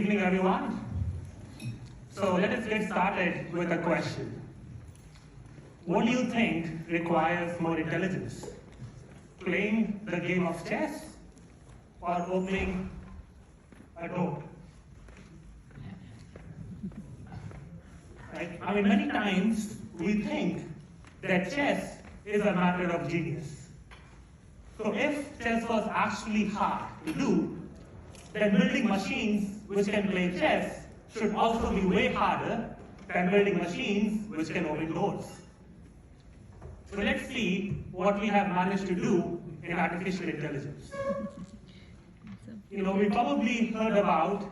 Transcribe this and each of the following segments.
evening, everyone. So let us get started with a question. What do you think requires more intelligence? Playing the game of chess or opening a door? Right? I mean, many times we think that chess is a matter of genius. So if chess was actually hard to do, then building machines which can play chess should also be way harder than building machines which can open doors. So let's see what we have managed to do in artificial intelligence. We probably heard about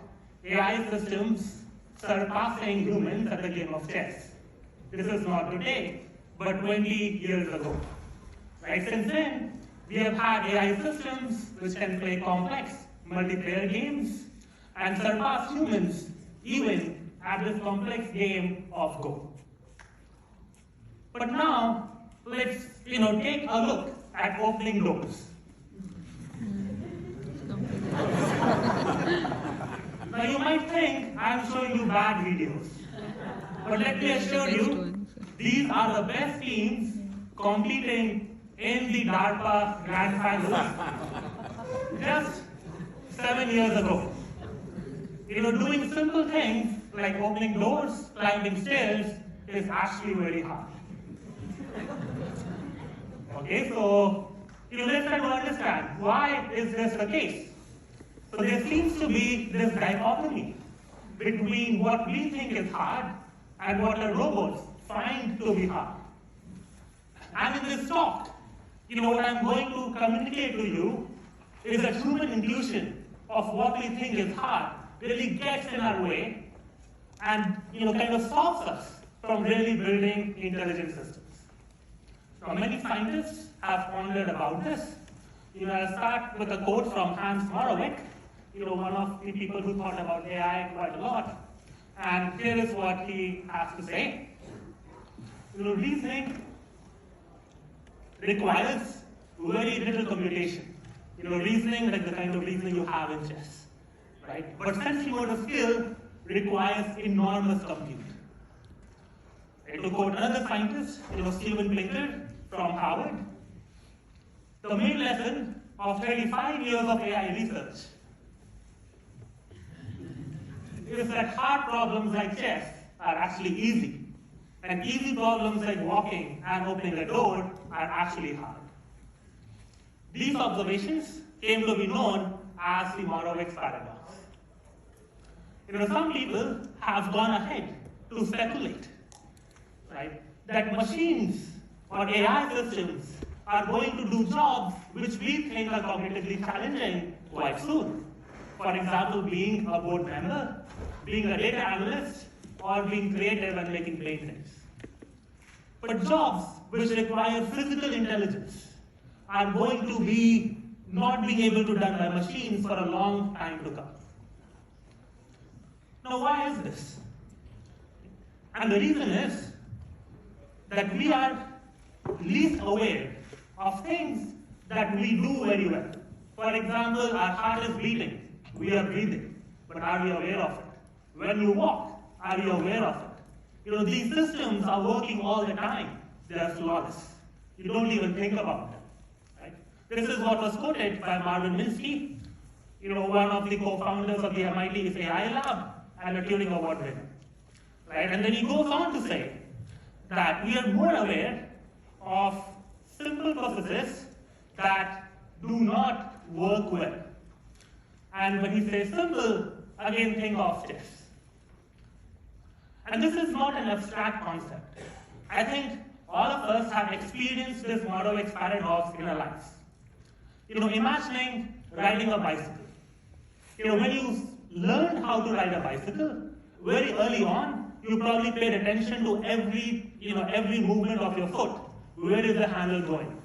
AI systems surpassing humans at the game of chess. This is not today, but 20 years ago. Right? Since then, we have had AI systems which can play complex multiplayer games and surpass humans even at this complex game of Go. But now, let's take a look at opening doors. Now you might think I'm showing you bad videos, but let me assure you, these are the best teams competing in the DARPA Grand Finals just 7 years ago. Doing simple things like opening doors, climbing stairs is actually very hard. Okay, so let's try to understand why is this the case. So there seems to be this dichotomy between what we think is hard and what the robots find to be hard. And in this talk, what I'm going to communicate to you is that human intuition of what we think is hard really gets in our way and kind of stops us from really building intelligent systems. Now, many scientists have pondered about this. I'll start with a quote from Hans Moravec, one of the people who thought about AI quite a lot. And here is what he has to say. Reasoning requires very little computation. Reasoning like the kind of reasoning you have in chess, right? But sensory-motor skill requires enormous compute. And to quote another scientist, Steven Pinker from Harvard, the main lesson of 35 years of AI research is that hard problems like chess are actually easy, and easy problems like walking and opening a door are actually hard. These observations came to be known as the Moravec's paradox. Some people have gone ahead to speculate, right, that machines or AI systems are going to do jobs which we think are cognitively challenging quite soon. For example, being a board member, being a data analyst, or being creative and making paintings. But jobs which require physical intelligence are going to be not being able to be done by machines for a long time to come. Now, why is this? And the reason is that we are least aware of things that we do very well. For example, our heart is beating, we are breathing, but are we aware of it? When you walk, are you aware of it? These systems are working all the time. They are flawless. You don't even think about them. Right? This is what was quoted by Marvin Minsky, one of the co-founders of the MIT's AI lab and a Turing Award winner. Right? And then he goes on to say that we are more aware of simple processes that do not work well. And when he says simple, again think of chess. And this is not an abstract concept. I think all of us have experienced this Moravec's paradox in our lives. Imagining riding a bicycle. When you learned how to ride a bicycle, very early on, you probably paid attention to every movement of your foot. Where is the handle going?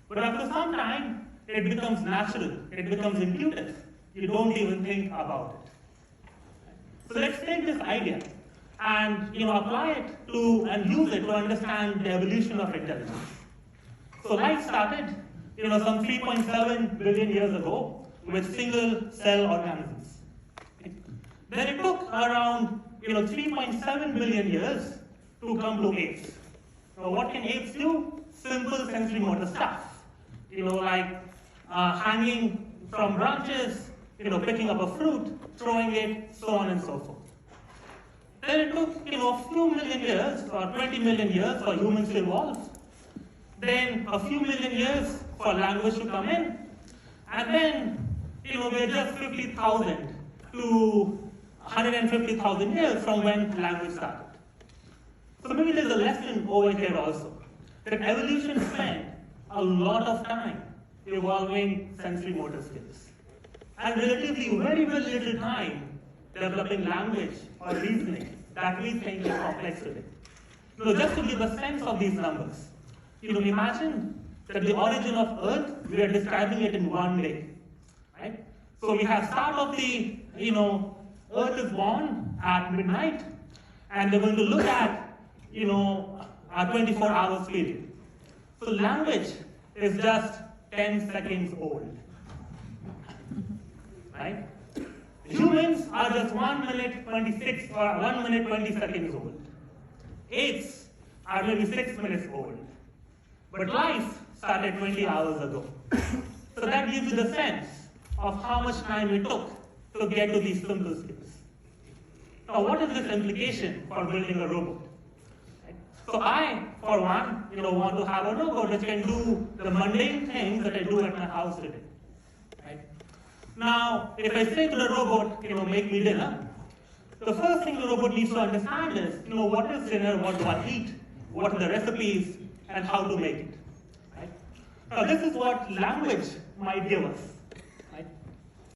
But after some time, it becomes natural. It becomes intuitive. You don't even think about it. So let's take this idea and apply it to and use it to understand the evolution of intelligence. So life started some 3.7 billion years ago with single cell organisms. Then it took around 3.7 billion years to come to apes. Now, what can apes do? Simple sensory motor stuff. Like hanging from branches, picking up a fruit, throwing it, so on and so forth. Then it took, a few million years or 20 million years for humans to evolve. Then a few million years for language to come in. And then, we're just 50,000 to 150,000 years from when language started. So maybe there's a lesson over here also, that evolution spent a lot of time evolving sensory motor skills, and relatively very, very little time developing language or reasoning that we think is complex today. Just to give a sense of these numbers, imagine that the origin of Earth, we are describing it in one day, right? So we have start of the, Earth is born at midnight, and we're going to look at, our 24 hours period. So language is just 10 seconds old, right? Humans are just 1 minute 26 or 1 minute 20 seconds old. Apes are maybe 6 minutes old. But life started 20 hours ago. So that gives you the sense of how much time it took to get to these simple skills. Now, what is this implication for building a robot? Right? So I, for one, want to have a robot which can do the mundane things that I do at my house today. Right? Now, if I say to the robot, make me dinner, the first thing the robot needs to understand is, what is dinner, what do I eat, what are the recipes, and how to make it. Right? Now, this is what language might give us.